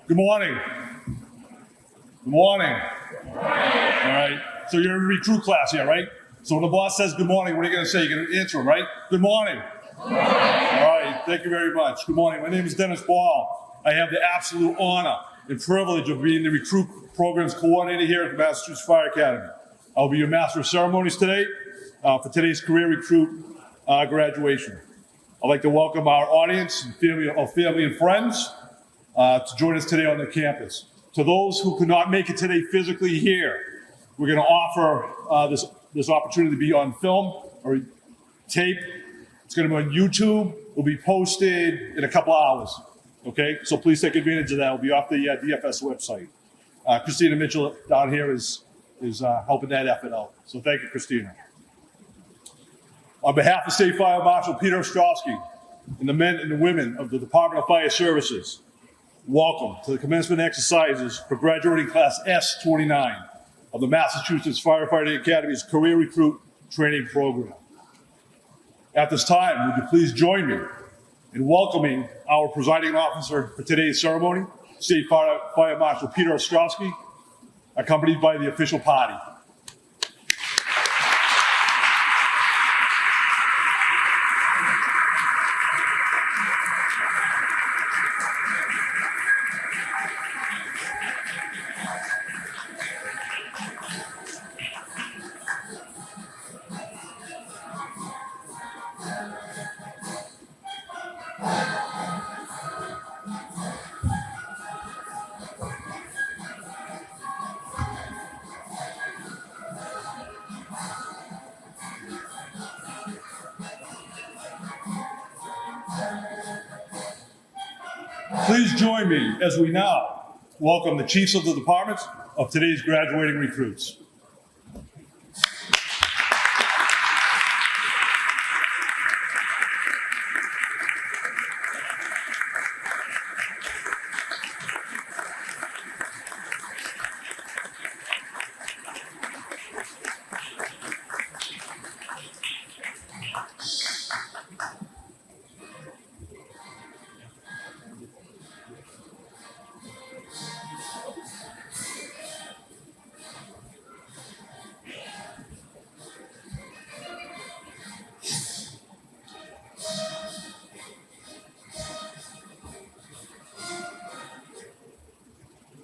Good morning. Good morning. All right. So you're in recruit class here, right? So when the boss says good morning, what are you going to say? You're going to answer him, right? Good morning. Good morning. All right. Thank you very much. Good morning. My name is Dennis Ball. I have the absolute honor and privilege of being the recruit programs coordinator here at the Massachusetts Fire Academy. I'll be your master of ceremonies today for today's career recruit graduation. I'd like to welcome our audience and family and friends to join us today on the campus. To those who could not make it today physically here, we're going to offer this opportunity to be on film or tape. It's going to be on YouTube. It will be posted in a couple hours. Okay, so please take advantage of that. It'll be off the DFS website. Christina Mitchell down here is helping that effort out. So thank you, Christina. On behalf of State Fire Marshal Peter Ostrowski and the men and the women of the Department of Fire Services, welcome to the commencement exercises for graduating class S29 of the Massachusetts Firefighting Academy's Career Recruit Training Program. At this time, would you please join me in welcoming our presiding officer for today's ceremony, State Fire Marshal Peter Ostrowski, accompanied by the official party. Please join me as we now welcome the chiefs of the departments of today's graduating recruits.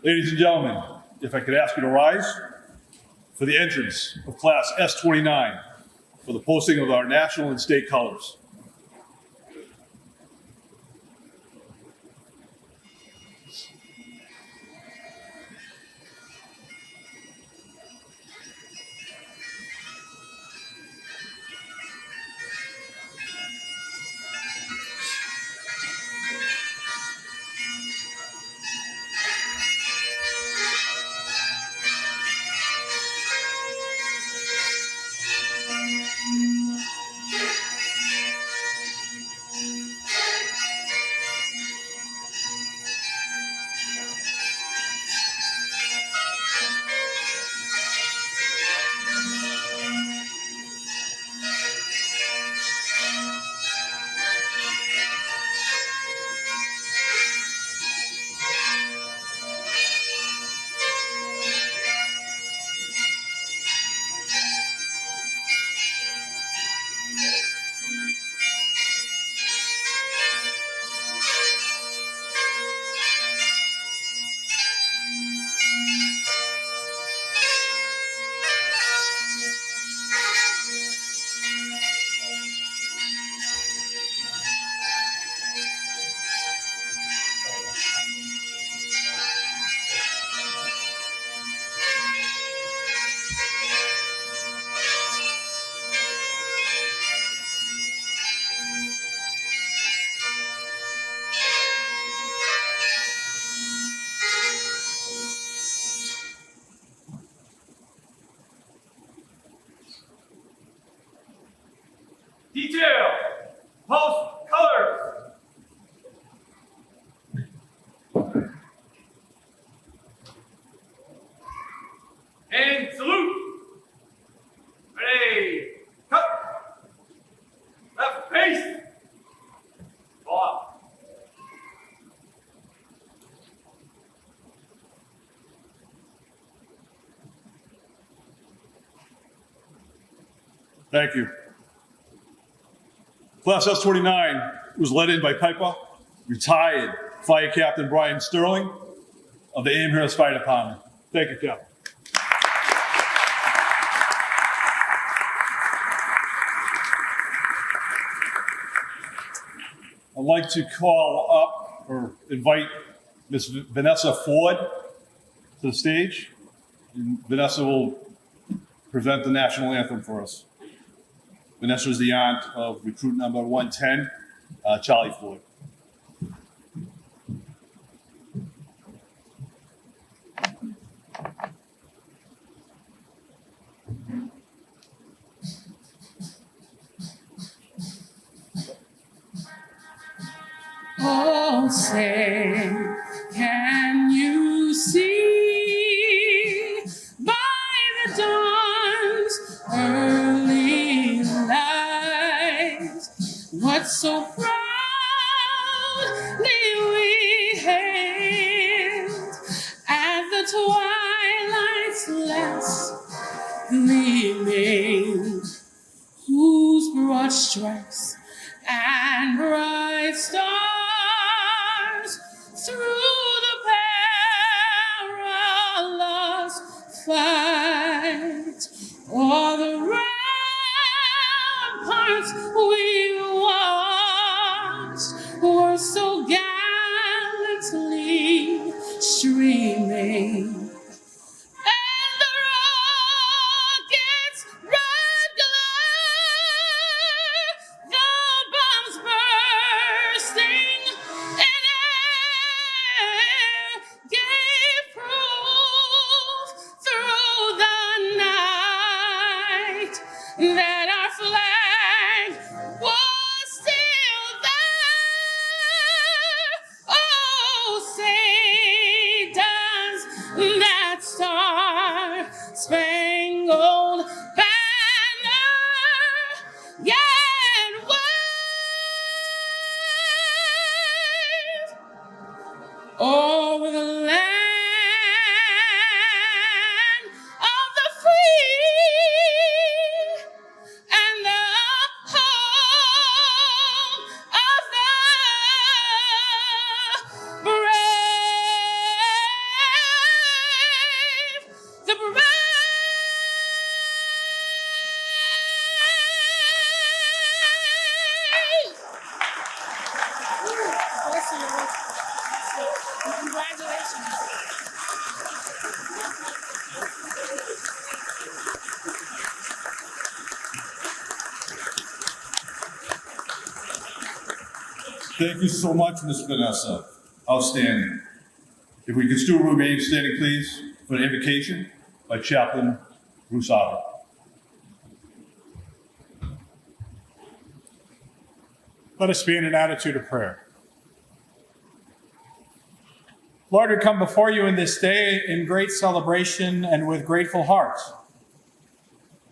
Ladies and gentlemen, if I could ask you to rise for the entrance of class S29 for the posting of our national and state colors. Detail, post colors. And salute. Ready, cut. Left pace. Off. Thank you. Class S29 was led in by Piper, retired Fire Captain Brian Sterling of the Amherst Fire Department. Thank you, Captain. I'd like to call up or invite Miss Vanessa Ford to the stage. And Vanessa will present the national anthem for us. Vanessa is the aunt of recruit number 110, Charlie Ford. Oh, say, can you see by the dawn's early light what so proudly we hailed at the twilight's last gleaming, whose broad stripes and bright stars through the perilous fight o'er the ramparts we watched were so gallantly streaming. And the rocket's red glare, the bombs bursting in air, gave proof through the night that our flag was still there. Oh, say does that star-spangled banner yet wave over the land of the free and the home of the brave, the brave. Bless you. Congratulations. Thank you so much, Miss Vanessa. Outstanding. If we could still remain standing, please, for the invocation by Chaplain Bruce Otter. Let us be in an attitude of prayer. Lord, we come before you in this day in great celebration and with grateful hearts.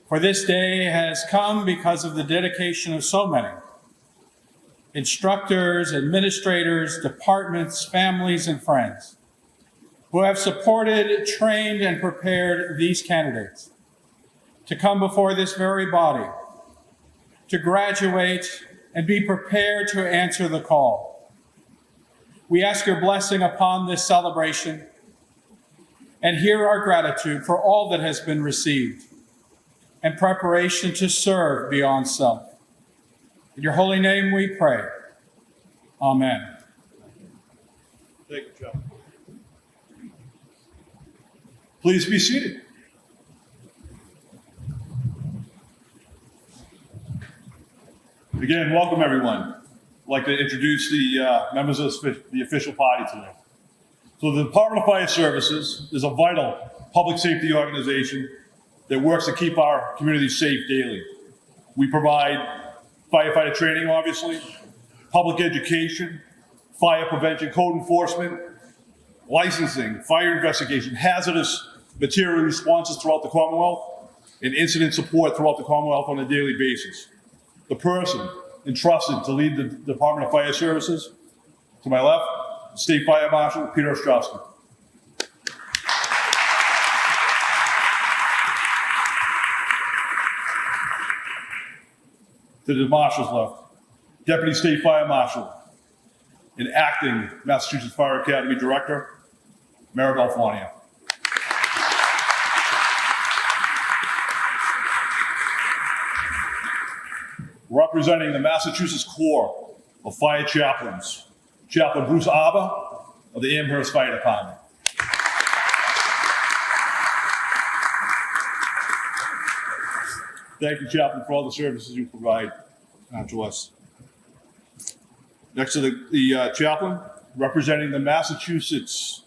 For this day has come because of the dedication of so many instructors, administrators, departments, families, and friends who have supported, trained, and prepared these candidates to come before this very body, to graduate and be prepared to answer the call. We ask your blessing upon this celebration and hear our gratitude for all that has been received and preparation to serve beyond self. In your holy name we pray. Amen. Thank you, Chaplain. Please be seated. Again, welcome everyone. I'd like to introduce the members of the official party today. So the Department of Fire Services is a vital public safety organization that works to keep our community safe daily. We provide firefighter training, obviously, public education, fire prevention, code enforcement, licensing, fire investigation, hazardous material responses throughout the Commonwealth, and incident support throughout the Commonwealth on a daily basis. The person entrusted to lead the Department of Fire Services, to my left, State Fire Marshal Peter Ostrowski. To the marshal's left, Deputy State Fire Marshal and Acting Massachusetts Fire Academy Director, Maribel Fournier. Representing the Massachusetts Corps of Fire Chaplains, Chaplain Bruce Arbour of the Amherst Fire Department. Thank you, Chaplain, for all the services you provide to us. Next to the chaplain, representing the Massachusetts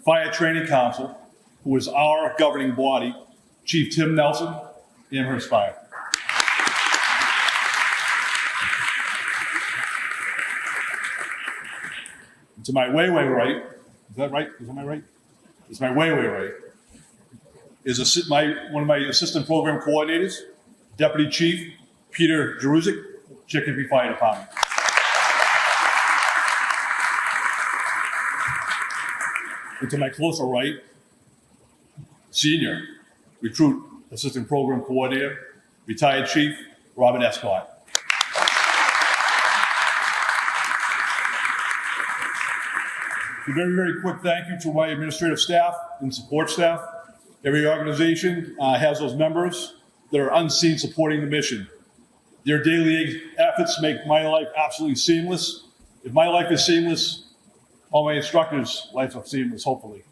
Fire Training Council, who is our governing body, Chief Tim Nelson, Amherst Fire. To my way right, is that right? Is that my right? It's my way right. Is one of my assistant program coordinators, Deputy Chief Peter Jeruzik, Chicopee Fire Department. And to my closer right, Senior Recruit Assistant Program Coordinator, Retired Chief Robert Escott. A very, very quick thank you to my administrative staff and support staff. Every organization has those members that are unseen supporting the mission. Their daily efforts make my life absolutely seamless. If my life is seamless, all my instructors' lives are seamless, hopefully.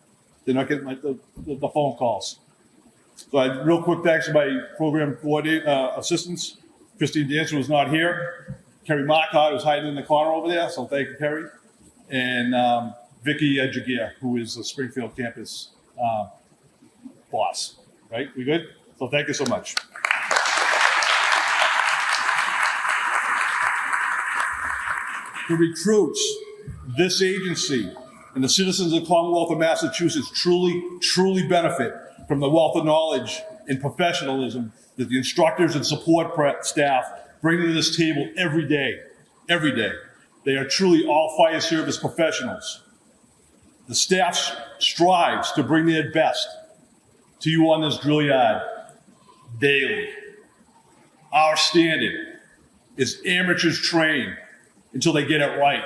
They're not getting the phone calls. So real quick thanks to my program coordinator, assistants. Christine Dancer was not here. Kerry Marcotte was hiding in the corner over there, so thank you, Kerry. And Vicky Jagier, who is the Springfield campus boss. Right? We good? So thank you so much. The recruits, this agency, and the citizens of the Commonwealth of Massachusetts truly benefit from the wealth of knowledge and professionalism that the instructors and support staff bring to this table every day. Every day. They are truly all fire service professionals. The staff strives to bring their best to you on this drill yard daily. Our standard is amateurs train until they get it right.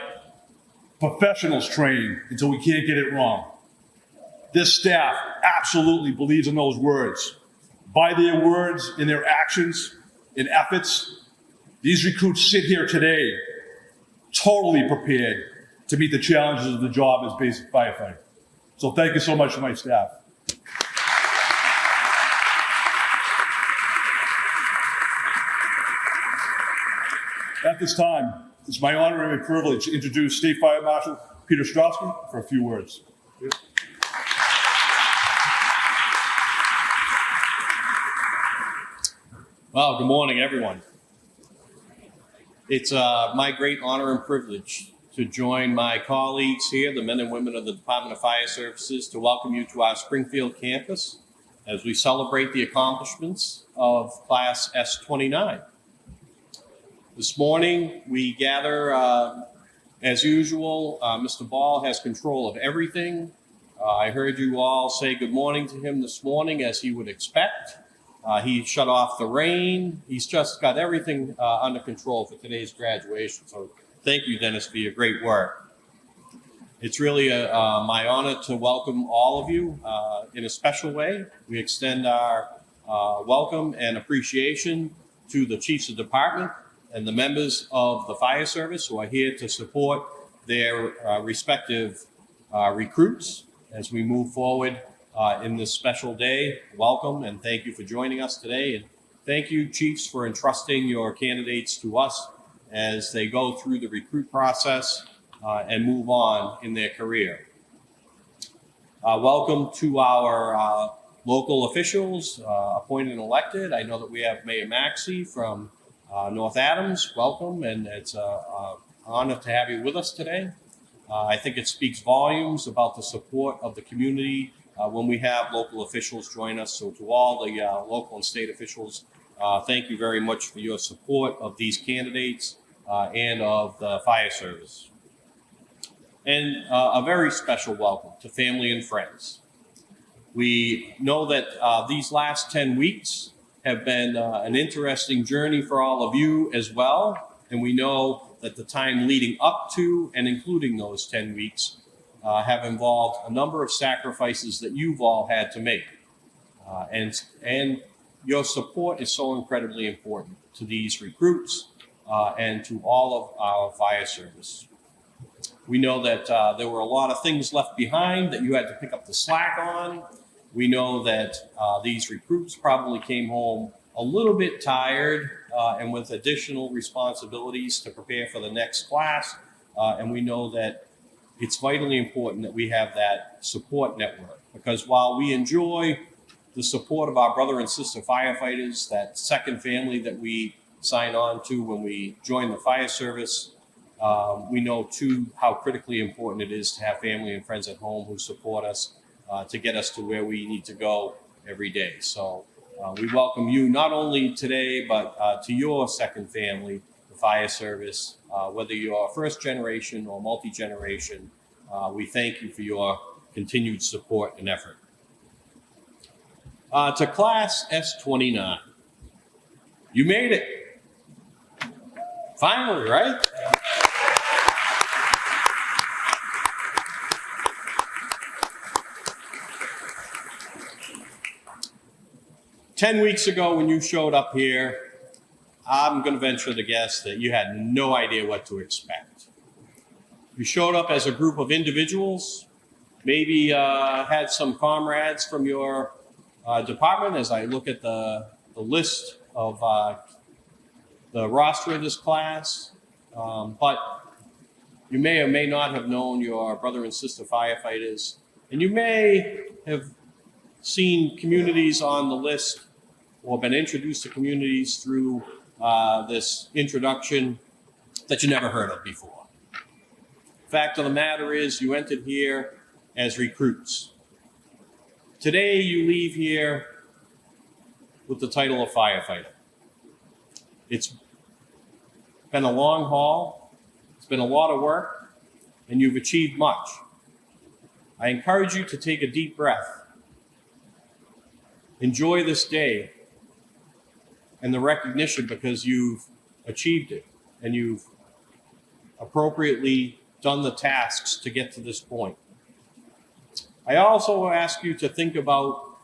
Professionals train until we can't get it wrong. This staff absolutely believes in those words. By their words and their actions and efforts, these recruits sit here today totally prepared to meet the challenges of the job as basic firefighter. So thank you so much to my staff. At this time, it's my honor and my privilege to introduce State Fire Marshal Peter Strowski for a few words. Well, good morning, everyone. It's my great honor and privilege to join my colleagues here, the men and women of the Department of Fire Services, to welcome you to our Springfield campus as we celebrate the accomplishments of Class S29. This morning, we gather, as usual, Mr. Ball has control of everything. I heard you all say good morning to him this morning, as he would expect. He shut off the rain. He's just got everything under control for today's graduation. So thank you, Dennis, for your great work. It's really my honor to welcome all of you in a special way. We extend our welcome and appreciation to the chiefs of department and the members of the fire service who are here to support their respective recruits as we move forward in this special day. Welcome and thank you for joining us today. And thank you, chiefs, for entrusting your candidates to us as they go through the recruit process and move on in their career. Welcome to our local officials, appointed and elected. I know that we have Mayor Maxey from North Adams. Welcome, and it's an honor to have you with us today. I think it speaks volumes about the support of the community when we have local officials join us. So to all the local and state officials, thank you very much for your support of these candidates and of the fire service. And a very special welcome to family and friends. We know that these last 10 weeks have been an interesting journey for all of you as well. And we know that the time leading up to and including those 10 weeks have involved a number of sacrifices that you've all had to make. And your support is so incredibly important to these recruits and to all of our fire service. We know that there were a lot of things left behind that you had to pick up the slack on. We know that these recruits probably came home a little bit tired and with additional responsibilities to prepare for the next class. And we know that it's vitally important that we have that support network, because while we enjoy the support of our brother and sister firefighters, that second family that we sign on to when we join the fire service, we know too how critically important it is to have family and friends at home who support us to get us to where we need to go every day. So we welcome you not only today, but to your second family, the fire service, whether you're first generation or multi-generation. We thank you for your continued support and effort. To class S29, you made it. Finally, right? Ten weeks ago when you showed up here, I'm going to venture to guess that you had no idea what to expect. You showed up as a group of individuals, maybe had some comrades from your department. As I look at the list of the roster of this class, but you may or may not have known your brother and sister firefighters, and you may have seen communities on the list or been introduced to communities through this introduction that you never heard of before. Fact of the matter is, you entered here as recruits. Today, you leave here with the title of firefighter. It's been a long haul, it's been a lot of work, and you've achieved much. I encourage you to take a deep breath. Enjoy this day and the recognition, because you've achieved it and you've appropriately done the tasks to get to this point. I also ask you to think about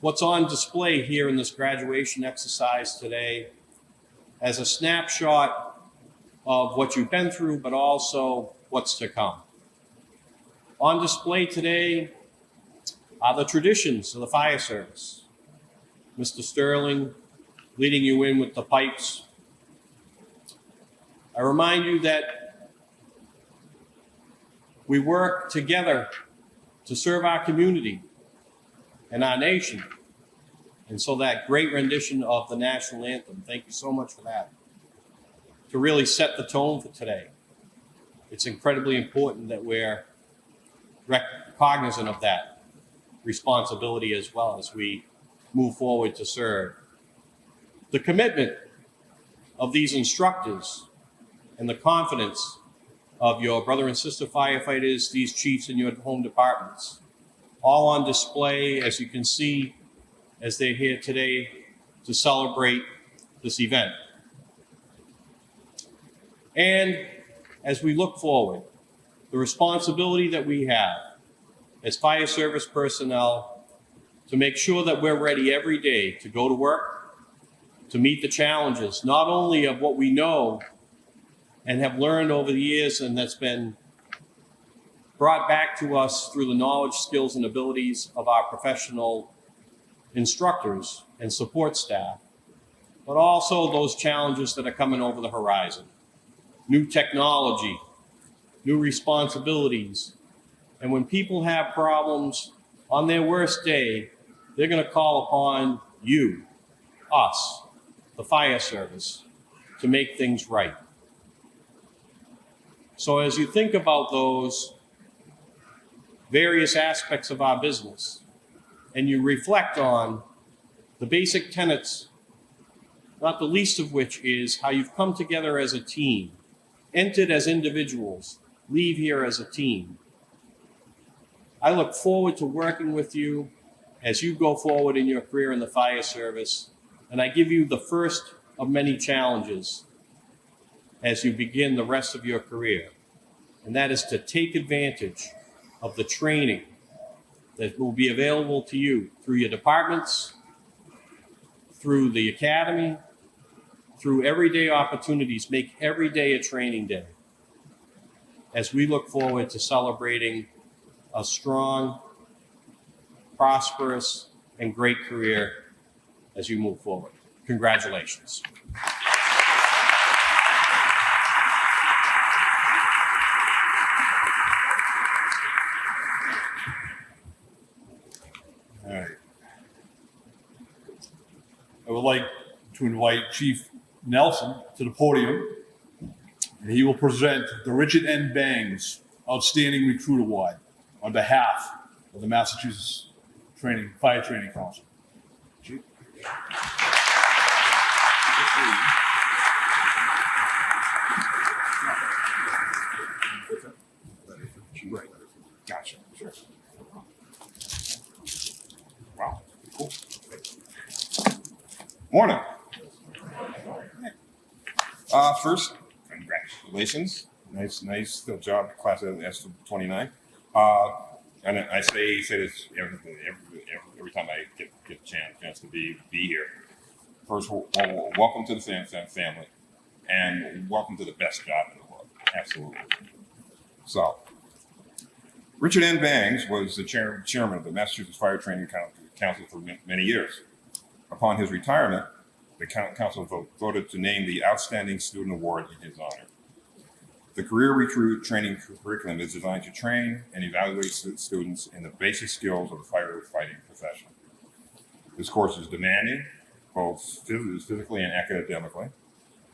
what's on display here in this graduation exercise today as a snapshot of what you've been through, but also what's to come. On display today are the traditions of the fire service. Mr. Sterling leading you in with the pipes. I remind you that we work together to serve our community and our nation. And so that great rendition of the national anthem, thank you so much for that, to really set the tone for today. It's incredibly important that we're cognizant of that responsibility as well as we move forward to serve. The commitment of these instructors and the confidence of your brother and sister firefighters, these chiefs in your home departments, all on display, as you can see, as they're here today to celebrate this event. And as we look forward, the responsibility that we have as fire service personnel to make sure that we're ready every day to go to work, to meet the challenges, not only of what we know and have learned over the years, and that's been brought back to us through the knowledge, skills, and abilities of our professional instructors and support staff, but also those challenges that are coming over the horizon. New technology, new responsibilities. And when people have problems on their worst day, they're going to call upon you, us, the fire service, to make things right. So as you think about those various aspects of our business, and you reflect on the basic tenets, not the least of which is how you've come together as a team, entered as individuals, leave here as a team. I look forward to working with you as you go forward in your career in the fire service And I give you the first of many challenges as you begin the rest of your career. And that is to take advantage of the training that will be available to you through your departments, through the academy, through everyday opportunities. Make every day a training day as we look forward to celebrating a strong, prosperous, and great career as you move forward. Congratulations. All right. I would like to invite Chief Nelson to the podium, and he will present the Richard N. Bangs Outstanding Recruit Award on behalf of the Massachusetts Fire Training Council. Chief. Right. Gotcha. Sure. Wow. Cool. Morning. First, congratulations. Nice still job, class of S29. And I say this every time I get a chance to be here. First, welcome to the family, and welcome to the best job in the world. Absolutely. So, Richard N. Bangs was the chairman of the Massachusetts Fire Training Council for many years. Upon his retirement, the council voted to name the Outstanding Student Award in his honor. The Career Recruit Training Curriculum is designed to train and evaluate students in the basic skills of the firefighting profession. This course is demanding, both physically and academically,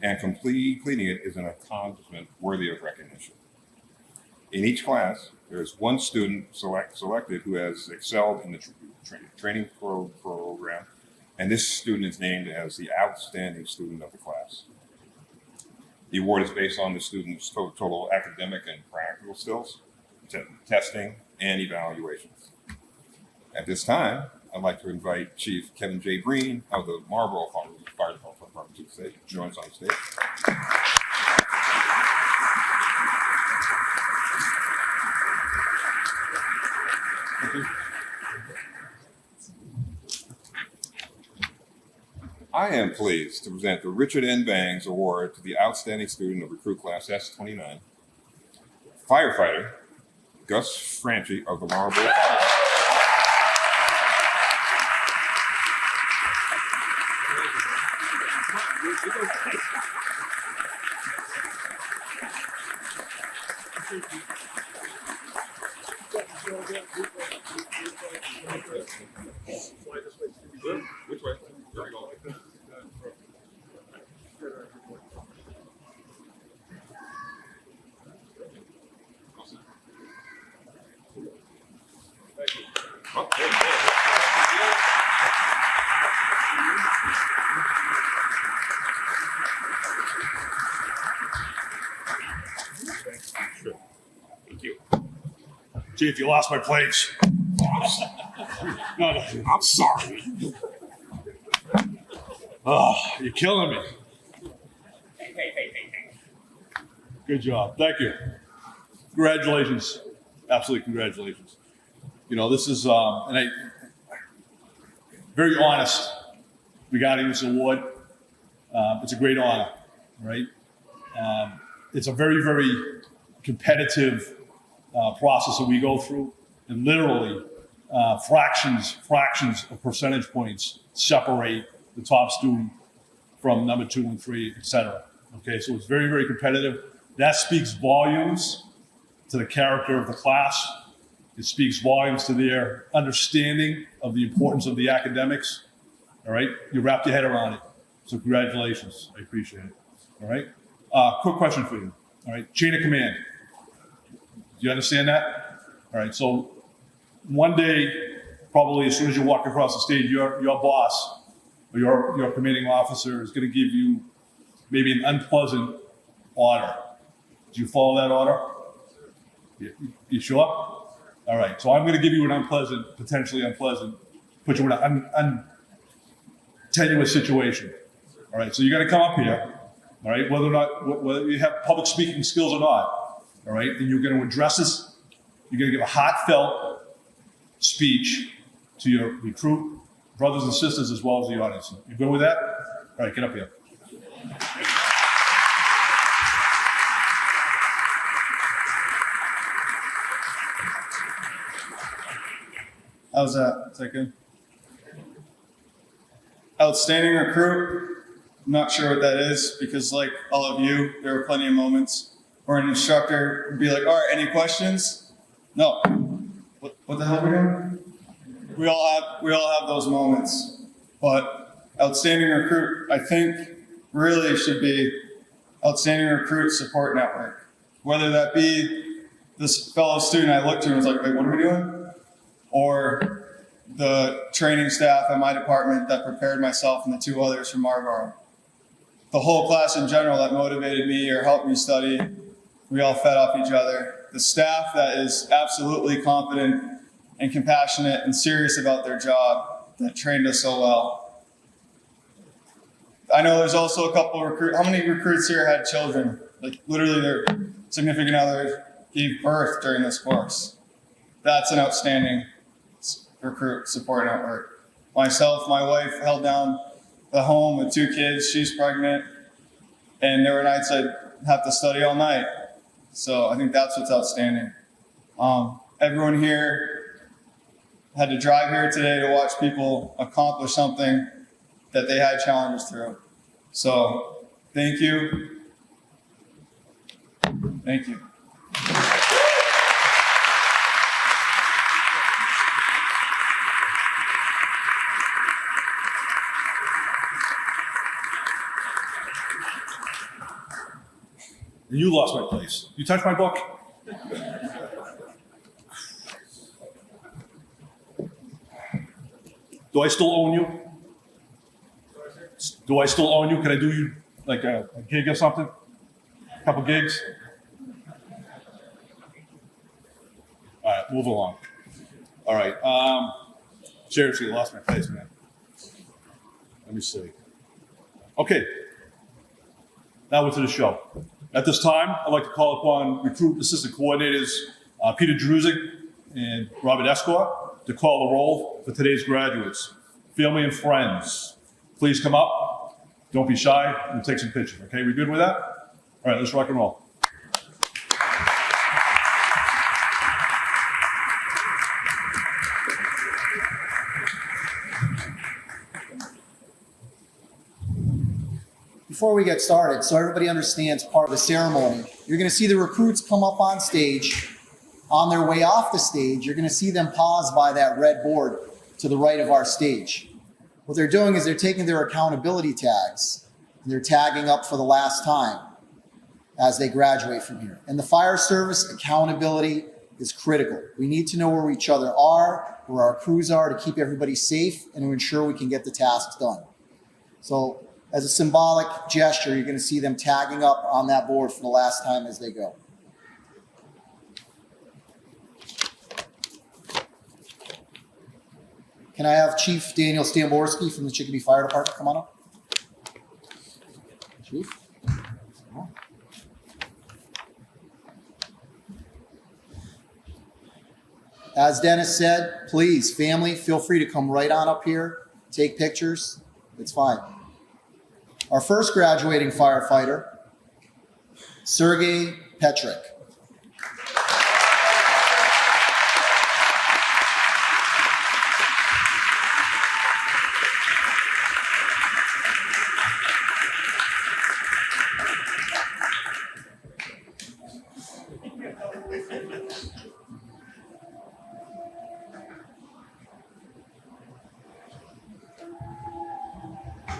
and completing it is an accomplishment worthy of recognition. In each class, there is one student selected who has excelled in the training program, and this student is named as the outstanding student of the class. The award is based on the student's total academic and practical skills, testing, and evaluations. At this time, I'd like to invite Chief Kevin J. Breen of the Marlborough Fire Department to join us on stage. I am pleased to present the Richard N. Bangs Award to the Outstanding Student of Recruit Class S29, firefighter Gus Franchi of the Marlborough Fire. Which way? There we go. Thank you. Chief, you lost my place. No. I'm sorry. Oh, you're killing me. Good job. Thank you. Congratulations. Absolutely congratulations. You know, this is, and I, very honest regarding this award. It's a great honor, right? It's a very, very competitive process that we go through, and literally fractions of percentage points separate the top student from number 2 and 3, et cetera. Okay, so it's very, very competitive. That speaks volumes to the character of the class. It speaks volumes to their understanding of the importance of the academics. All right, you wrapped your head around it. So congratulations, I appreciate it. All right, quick question for you. All right, chain of command. Do you understand that? All right, so one day, probably as soon as you walk across the stage, your boss or your commanding officer is going to give you maybe an unpleasant order. Do you follow that order? You sure? All right, so I'm going to give you an unpleasant, potentially unpleasant, put you in an tenuous situation. All right, so you got to come up here. All right, whether you have public speaking skills or not. All right, and you're going to address this. You're going to give a heartfelt speech to your recruit brothers and sisters as well as the audience. You good with that? All right, get up here. How's that? Is that good? Outstanding recruit. I'm not sure what that is because, like all of you, there were plenty of moments where an instructor would be like, "All right, any questions?" No. What the hell are we doing? We all have those moments, but outstanding recruit, I think, really should be outstanding recruit support network. Whether that be this fellow student I looked to and was like, "Wait, what are we doing?" Or the training staff at my department that prepared myself and the two others from Marlboro. The whole class in general that motivated me or helped me study, we all fed off each other. The staff that is absolutely competent and compassionate and serious about their job that trained us so well. I know there's also a couple of recruits. How many recruits here had children? Like literally their significant others gave birth during this course. That's an outstanding recruit support network. Myself, my wife held down the home with 2 kids. She's pregnant. And there were nights I'd have to study all night. So I think that's what's outstanding. Everyone here had to drive here today to watch people accomplish something that they had challenges through. So thank you. Thank you. And you lost my place. You touched my book? Do I still own you? Do I still own you? Can I do you like a gig or something? A couple gigs? All right, move along. All right. Seriously, I lost my place, man. Let me see. Okay. Now into the show. At this time, I'd like to call upon Recruit Assistant Coordinators Peter Druzik and Robert Escort to call the roll for today's graduates. Family and friends, please come up. Don't be shy and take some pictures, okay? We good with that? All right, let's rock and roll. Before we get started, so everybody understands part of the ceremony, you're going to see the recruits come up on stage. On their way off the stage, you're going to see them pause by that red board to the right of our stage. What they're doing is they're taking their accountability tags and they're tagging up for the last time as they graduate from here. And the fire service accountability is critical. We need to know where each other are, where our crews are to keep everybody safe and to ensure we can get the tasks done. So as a symbolic gesture, you're going to see them tagging up on that board for the last time as they go. Can I have Chief Daniel Stamborski from the Chicopee Fire Department come on up? Chief? As Dennis said, please, family, feel free to come right on up here, take pictures. It's fine. Our first graduating firefighter, Sergey Petrick.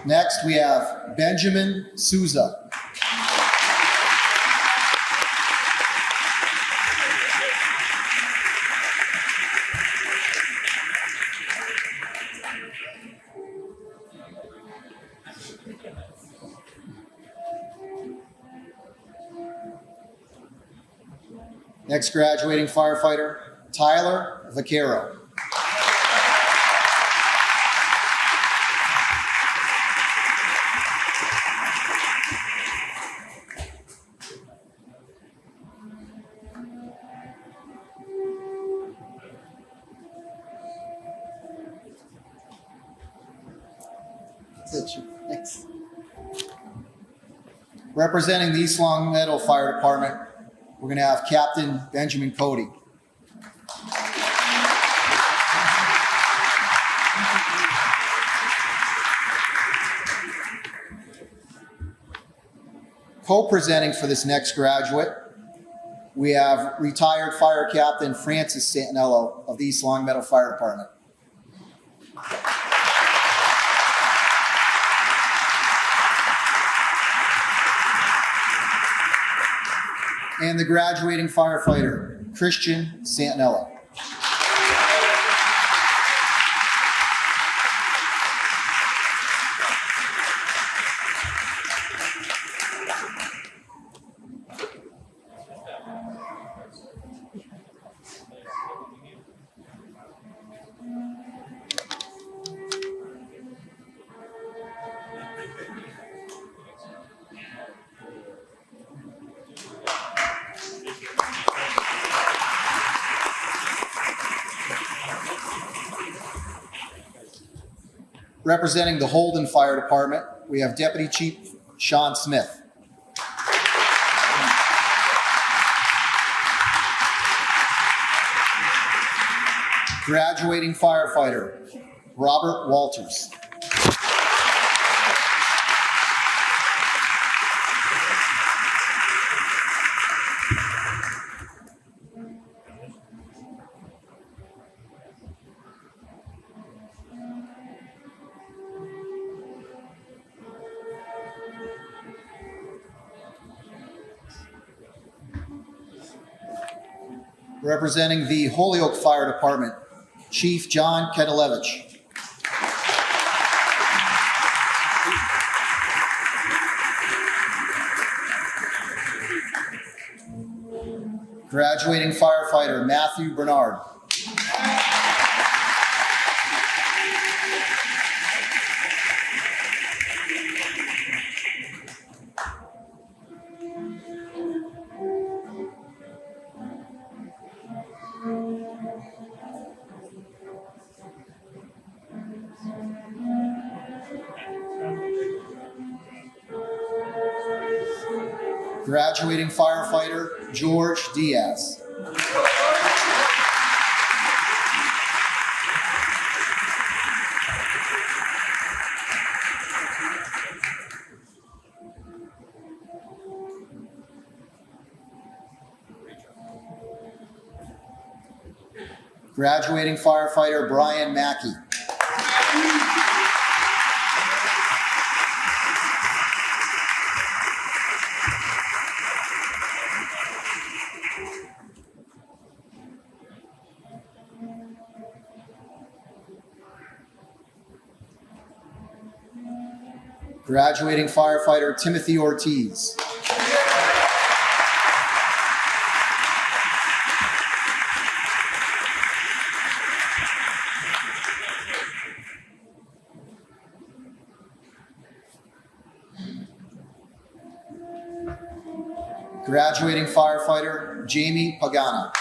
Next, we have Benjamin Souza. Next graduating firefighter, Tyler Vaquero. Thanks. Representing the East Long Meadow Fire Department, we're going to have Captain Benjamin Cody. Co-presenting for this next graduate, we have retired Fire Captain Francis Santinello of the East Long Meadow Fire Department. And the graduating firefighter, Christian Santinello. Representing the Holden Fire Department, we have Deputy Chief Sean Smith. Graduating firefighter, Robert Walters. Representing the Holyoke Fire Department, Chief John Kedilevich. Graduating firefighter, Matthew Bernard. Graduating firefighter, George Diaz. Graduating firefighter, Brian Mackey. Graduating firefighter, Timothy Ortiz. Graduating firefighter, Jamie Pagano.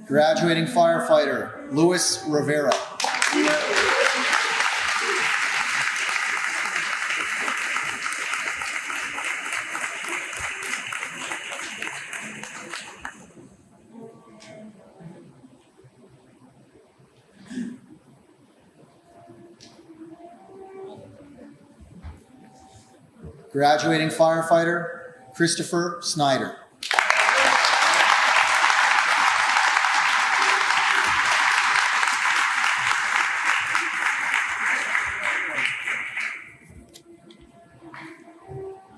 Graduating firefighter, Luis Rivera. Graduating firefighter, Christopher Snyder.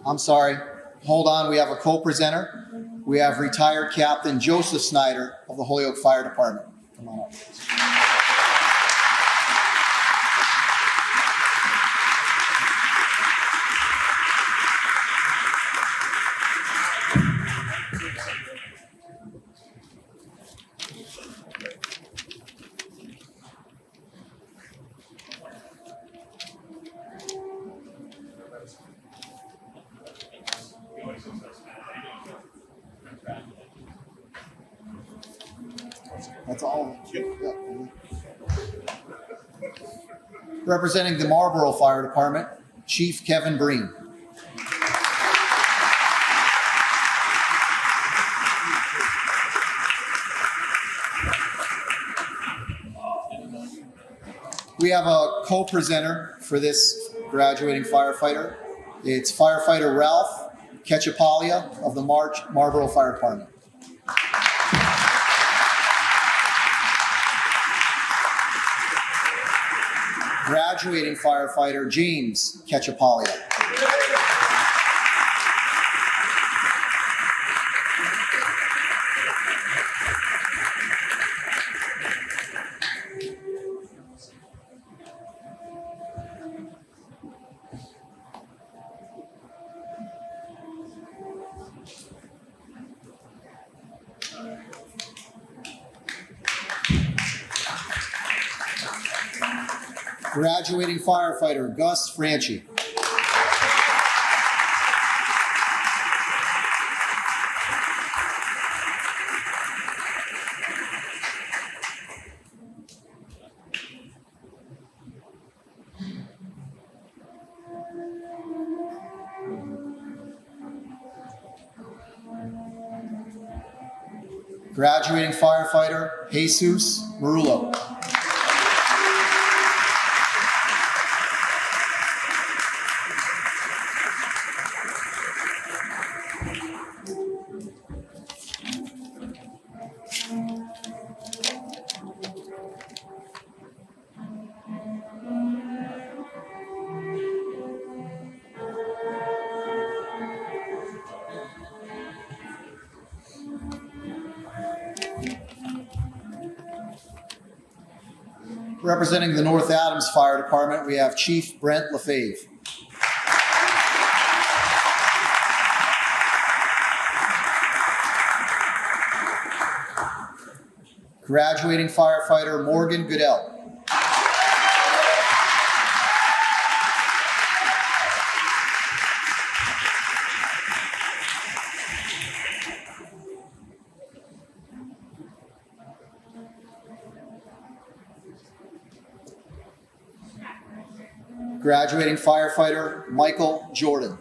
I'm sorry, hold on, we have a co-presenter. We have retired Captain Joseph Snyder of the Holyoke Fire Department. Come on up. That's all. Yeah. Representing the Marlborough Fire Department, Chief Kevin Breen. We have a co-presenter for this graduating firefighter. It's firefighter Ralph Ketchapalia of the Marlborough Fire Department. Graduating firefighter James Ketchapalia. Graduating firefighter Gus Franchi. Graduating firefighter Jesus Marullo. Representing the North Adams Fire Department, we have Chief Brent Lefebvre. Graduating firefighter Morgan Goodell. Graduating firefighter Michael Jordan.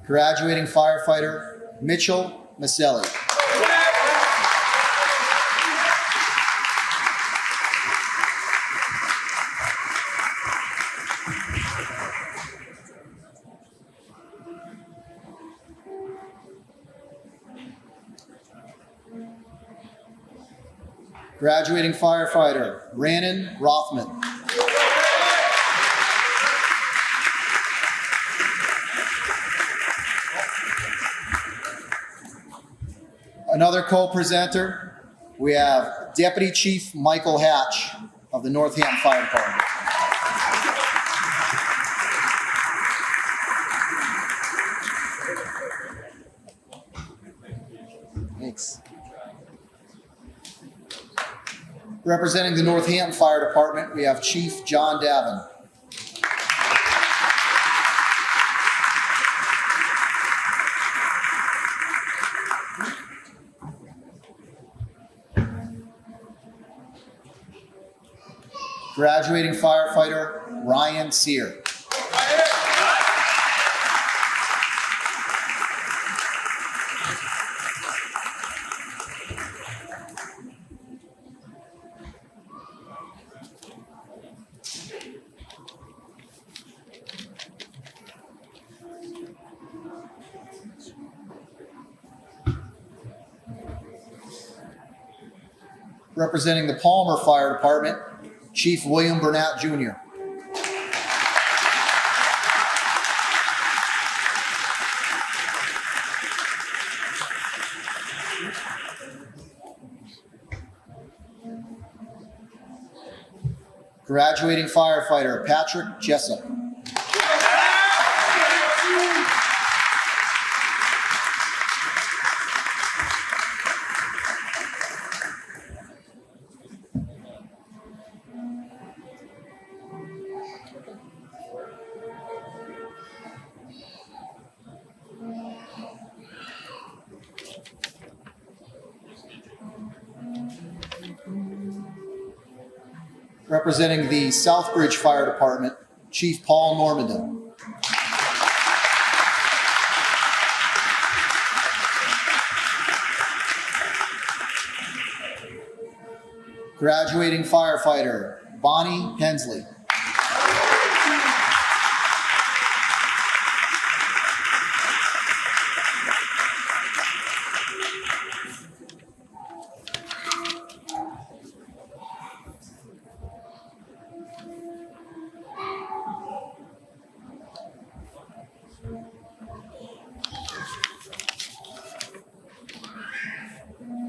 Graduating firefighter Mitchell Maselli. Graduating firefighter Rannon Rothman. Another co-presenter, we have Deputy Chief Michael Hatch of the Northampton Fire Department. Thanks. Representing the Northampton Fire Department, we have Chief John Davin. Graduating firefighter Ryan Sear. Representing the Palmer Fire Department, Chief William Burnett Jr. Graduating firefighter Patrick Jessup. Representing the Southbridge Fire Department, Chief Paul Normandin. Graduating firefighter, Bonnie Hensley.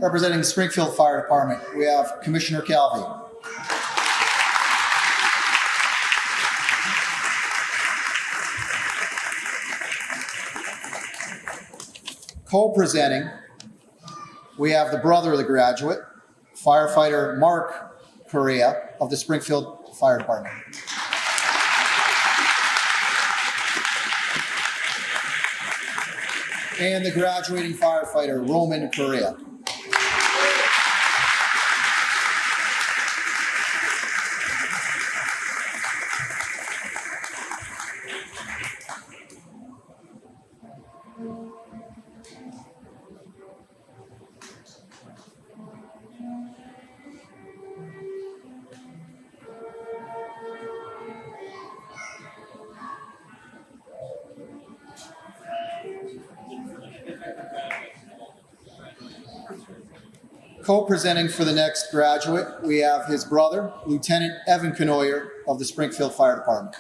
Representing Springfield Fire Department, we have Commissioner Calvi. Co-presenting, we have the brother of the graduate, firefighter Mark Correa of the Springfield Fire Department. And the graduating firefighter Roman Correa. Co-presenting for the next graduate, we have his brother, Lieutenant Evan Canoyer of the Springfield Fire Department.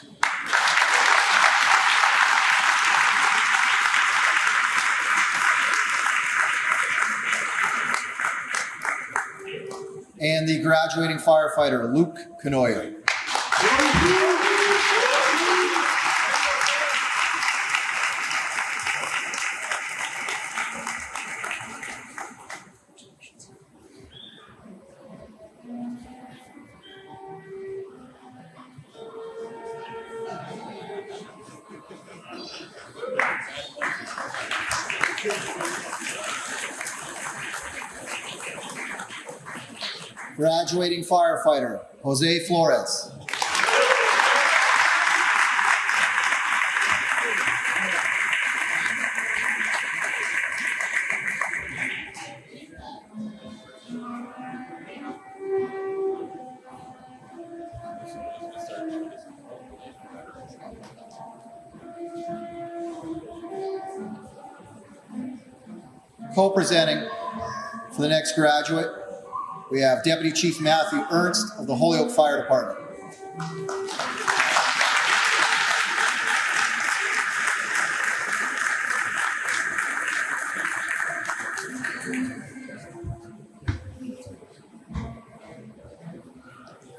And the graduating firefighter, Luke Canoyer. Graduating firefighter, Jose Flores. Co-presenting for the next graduate, we have Deputy Chief Matthew Ernst of the Holyoke Fire Department.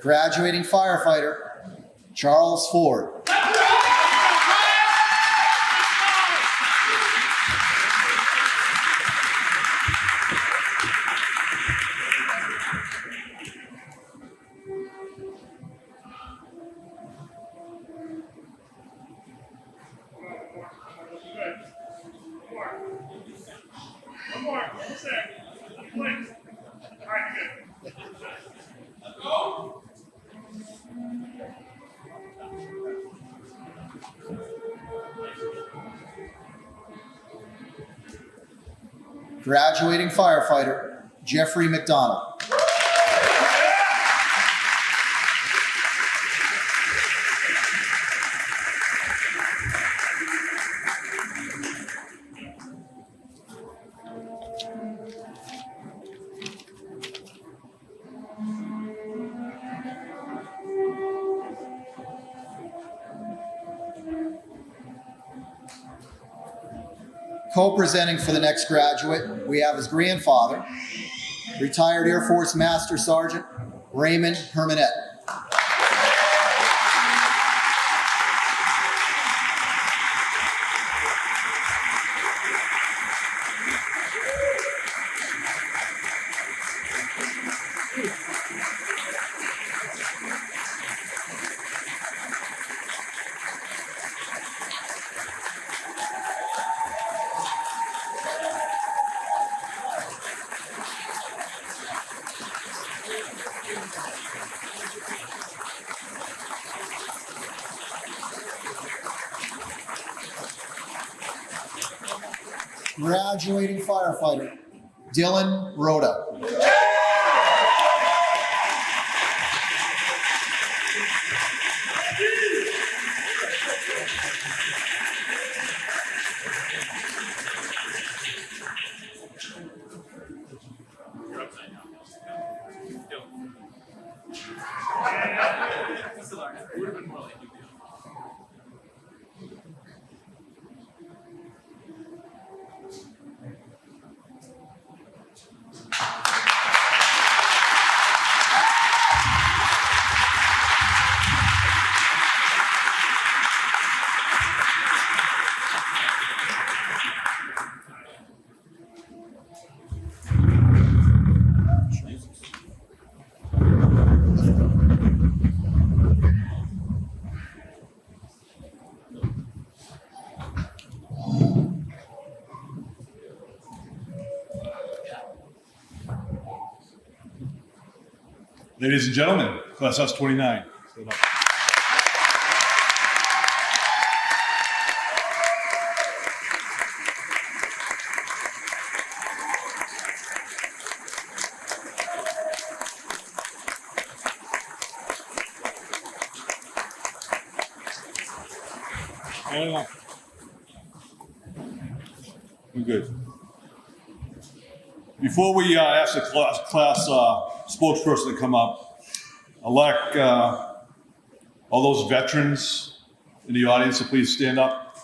Graduating firefighter, Charles Ford. One more. 1 sec. Please. All right, good. Go. Graduating firefighter, Jeffrey McDonald. Co-presenting for the next graduate, we have his grandfather, retired Air Force Master Sergeant Raymond Hermanette. graduating firefighter, Dylan Rhoda. Ladies and gentlemen, class S29. Stand up. Hold on. We're good. Before we ask the class spokesperson to come up, I'd like all those veterans in the audience to please stand up.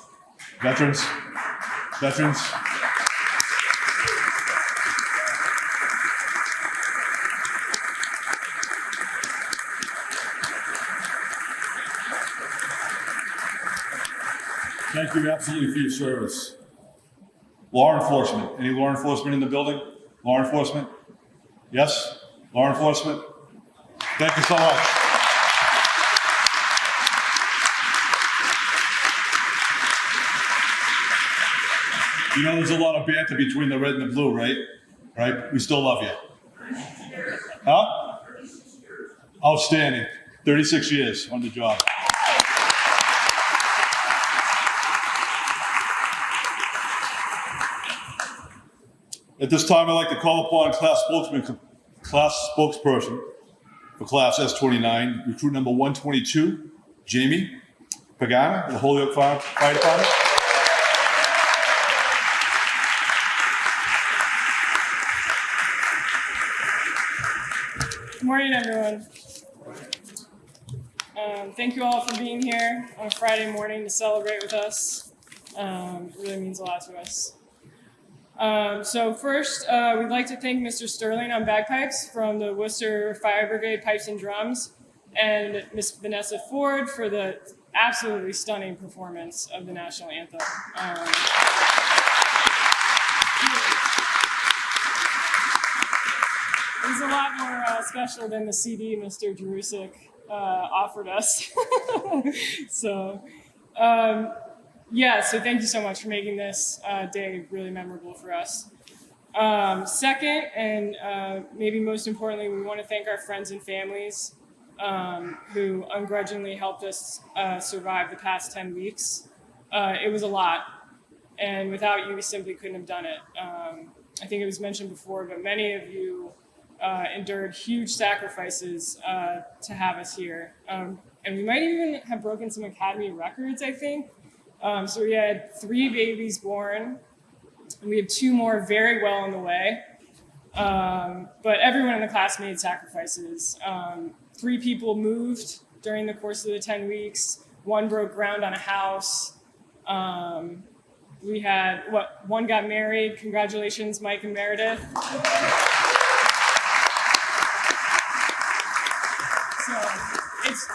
Veterans. Veterans. Thank you absolutely for your service. Law enforcement. Any law enforcement in the building? Law enforcement? Yes? Law enforcement? Thank you so much. You know there's a lot of banter between the red and the blue, right? Right? We still love you. Huh? Outstanding. 36 years on the job. At this time, I'd like to call upon class spokesperson for class S29, recruit number 122, Jamie Pagana, the Holyoke Fire Department. Good morning, everyone. Thank you all for being here on a Friday morning to celebrate with us. It really means a lot to us. So first, we'd like to thank Mr. Sterling on bagpipes from the Worcester Fire Brigade Pipes and Drums, and Miss Vanessa Ford for the absolutely stunning performance of the national anthem. It was a lot more special than the CD Mr. Jerusik offered us. So thank you so much for making this day really memorable for us. Second, and maybe most importantly, we want to thank our friends and families who ungrudgingly helped us survive the past 10 weeks. It was a lot, and without you, we simply couldn't have done it. I think it was mentioned before, but many of you endured huge sacrifices to have us here. And we might even have broken some Academy records, I think. So we had 3 babies born, and we have 2 more very well on the way. But everyone in the class made sacrifices. 3 people moved during the course of the 10 weeks. 1 broke ground on a house. We had, 1 got married. Congratulations, Mike and Meredith.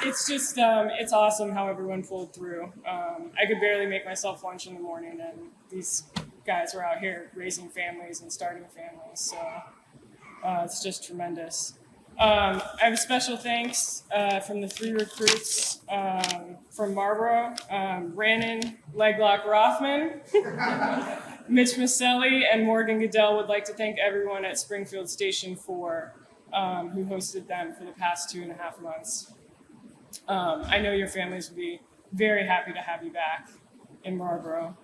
It's just, it's awesome how everyone pulled through. I could barely make myself lunch in the morning, and these guys were out here raising families and starting families. So it's just tremendous. I have a special thanks from the 3 recruits from Marlboro, Rannon Leglock Rothman, Mitch Maselli, and Morgan Goodell would like to thank everyone at Springfield Station 4 who hosted them for the past 2.5 months. I know your families would be very happy to have you back in Marlboro.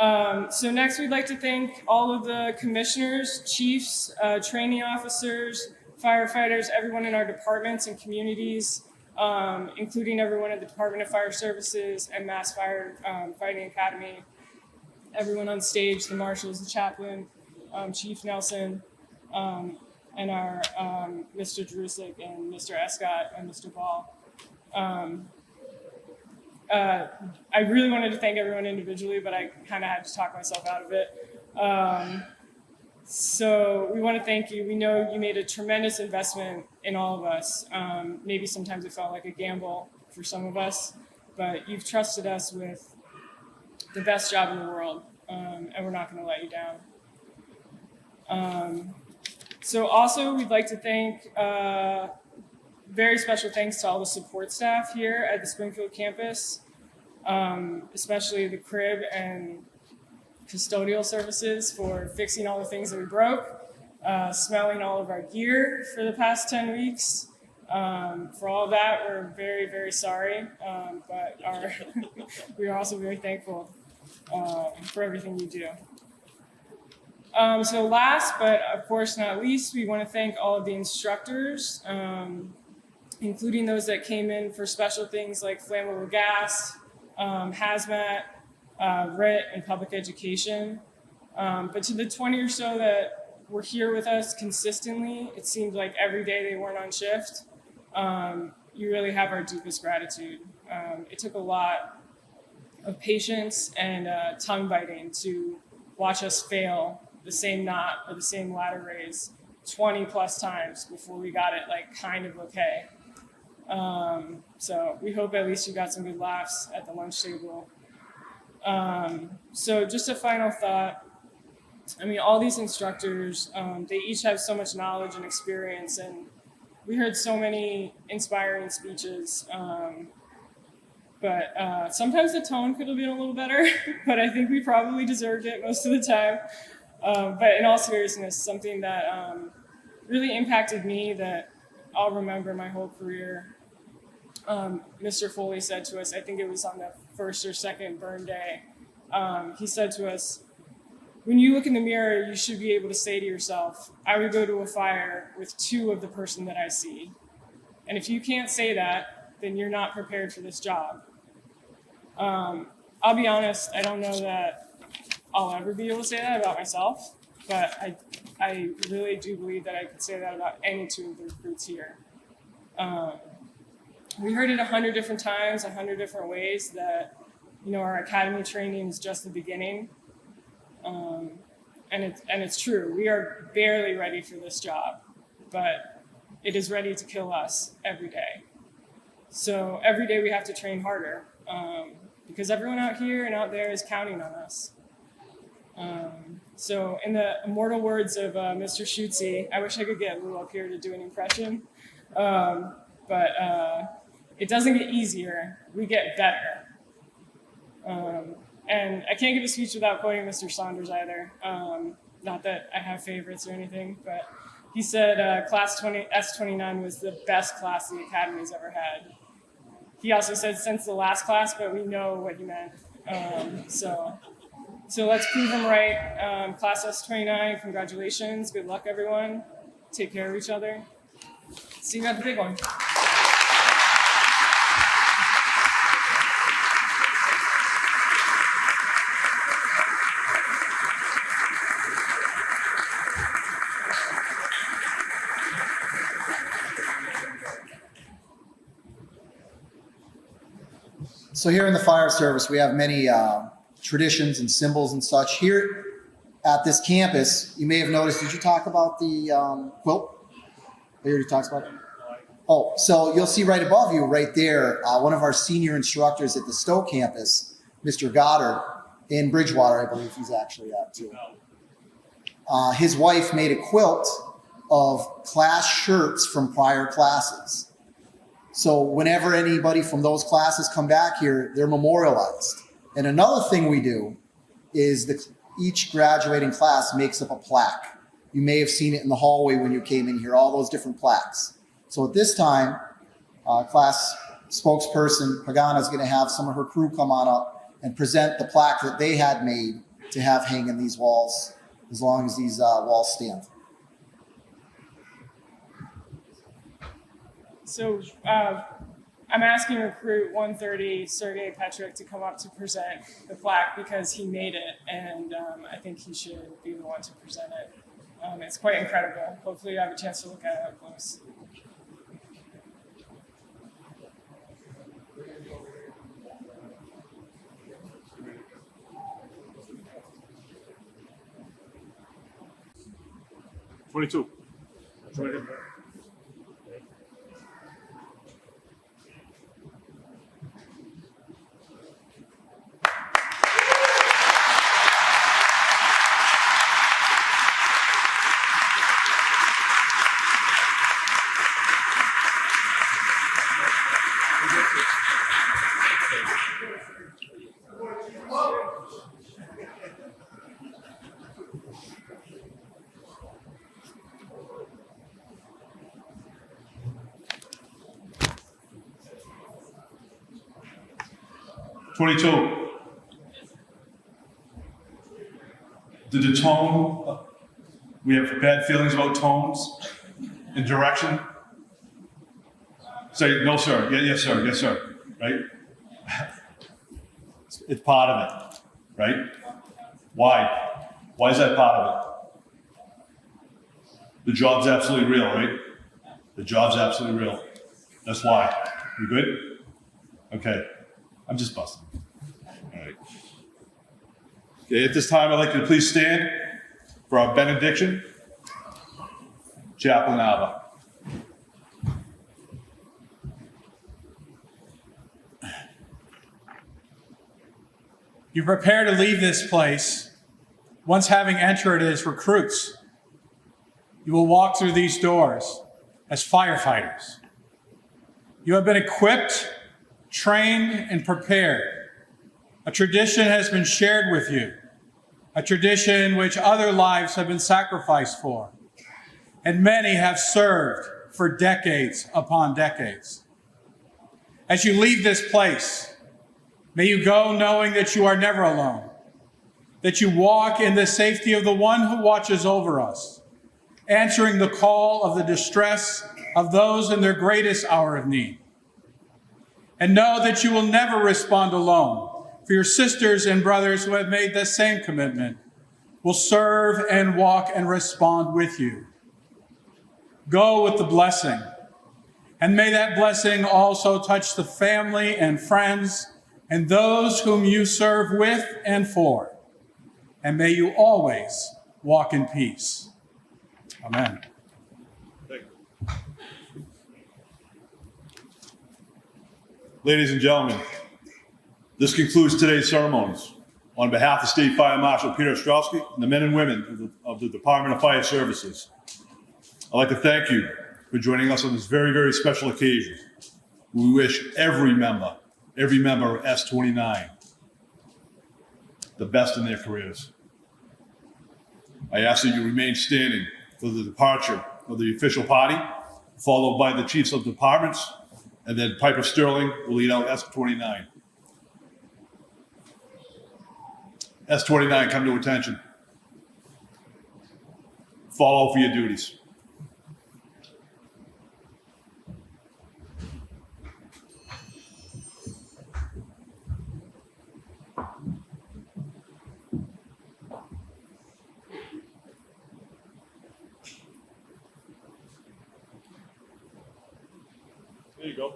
So next, we'd like to thank all of the commissioners, chiefs, training officers, firefighters, everyone in our departments and communities, including everyone at the Department of Fire Services and Mass Fire Fighting Academy, everyone on stage, the marshals, the chaplain, Chief Nelson, and our Mr. Drusik and Mr. Escott and Mr. Ball. I really wanted to thank everyone individually, but I kind of had to talk myself out of it. So we want to thank you. We know you made a tremendous investment in all of us. Maybe sometimes it felt like a gamble for some of us, but you've trusted us with the best job in the world, and we're not going to let you down. So also we'd like to thank, very special thanks to all the support staff here at the Springfield campus, especially the crib and custodial services for fixing all the things that we broke, smelling all of our gear for the past 10 weeks. For all of that, we're very, very sorry, but we are also very thankful for everything you do. So last, but of course not least, we want to thank all of the instructors, including those that came in for special things like flammable gas, hazmat, RIT, and public education. But to the 20 or so that were here with us consistently, it seemed like every day they weren't on shift. You really have our deepest gratitude. It took a lot of patience and tongue biting to watch us fail the same knot or the same ladder raise 20 plus times before we got it like kind of okay. So we hope at least you got some good laughs at the lunch table. So just a final thought. I mean, all these instructors, they each have so much knowledge and experience, and we heard so many inspiring speeches. But sometimes the tone could have been a little better, but I think we probably deserved it most of the time. But in all seriousness, something that really impacted me that I'll remember my whole career. Mr. Foley said to us, I think it was on the first or second burn day, he said to us, when you look in the mirror, you should be able to say to yourself, I would go to a fire with 2 of the person that I see. And if you can't say that, then you're not prepared for this job. I'll be honest, I don't know that I'll ever be able to say that about myself, but I really do believe that I could say that about any 2 of the recruits here. We heard it 100 different times, 100 different ways that, you know, our academy training is just the beginning. And it's true. We are barely ready for this job, but it is ready to kill us every day. So every day we have to train harder because everyone out here and out there is counting on us. So in the immortal words of Mr. Schutze, I wish I could get Lou up here to do an impression, but it doesn't get easier, we get better. And I can't give a speech without quoting Mr. Saunders either. Not that I have favorites or anything, but he said class S29 was the best class the Academy's ever had. He also said since the last class, but we know what he meant. So let's prove him right. Class S29, congratulations. Good luck, everyone. Take care of each other. See you at the big one. So here in the fire service, we have many traditions and symbols and such. Here at this campus, you may have noticed, did you talk about the quilt? You already talked about it? Oh, so you'll see right above you, right there, one of our senior instructors at the Stowe campus, Mr. Goddard, in Bridgewater, I believe he's actually at too. His wife made a quilt of class shirts from prior classes. So whenever anybody from those classes come back here, they're memorialized. And another thing we do is each graduating class makes up a plaque. You may have seen it in the hallway when you came in here, all those different plaques. So at this time, class spokesperson Pagana is going to have some of her crew come on up and present the plaque that they had made to have hang in these walls as long as these walls stand. So I'm asking recruit 130, Sergey Petrick, to come up to present the plaque because he made it, and I think he should be the one to present it. It's quite incredible. Hopefully you have a chance to look at it up close. '22. '22. Did the tone, we have bad feelings about tones and direction? Say, no, sir. Yeah, yes, sir. Yes, sir. Right? It's part of it, right? Why? Why is that part of it? The job's absolutely real, right? The job's absolutely real. That's why. You good? Okay. I'm just busting. All right. Okay, at this time, I'd like you to please stand for our benediction. Chaplain Alba. You prepare to leave this place, once having entered as recruits. You will walk through these doors as firefighters. You have been equipped, trained, and prepared. A tradition has been shared with you, a tradition which other lives have been sacrificed for, and many have served for decades upon decades. As you leave this place, may you go knowing that you are never alone, that you walk in the safety of the one who watches over us, answering the call of the distress of those in their greatest hour of need. And know that you will never respond alone, for your sisters and brothers who have made the same commitment will serve and walk and respond with you. Go with the blessing, and may that blessing also touch the family and friends and those whom you serve with and for. And may you always walk in peace. Amen. Ladies and gentlemen, this concludes today's ceremonies. On behalf of State Fire Marshal Peter Ostrowski and the men and women of the Department of Fire Services, I'd like to thank you for joining us on this very, very special occasion. We wish every member of S29 the best in their careers. I ask that you remain standing for the departure of the official party, followed by the chiefs of departments, and then Piper Sterling will lead out S29. S29, come to attention. Follow for your duties. There you go.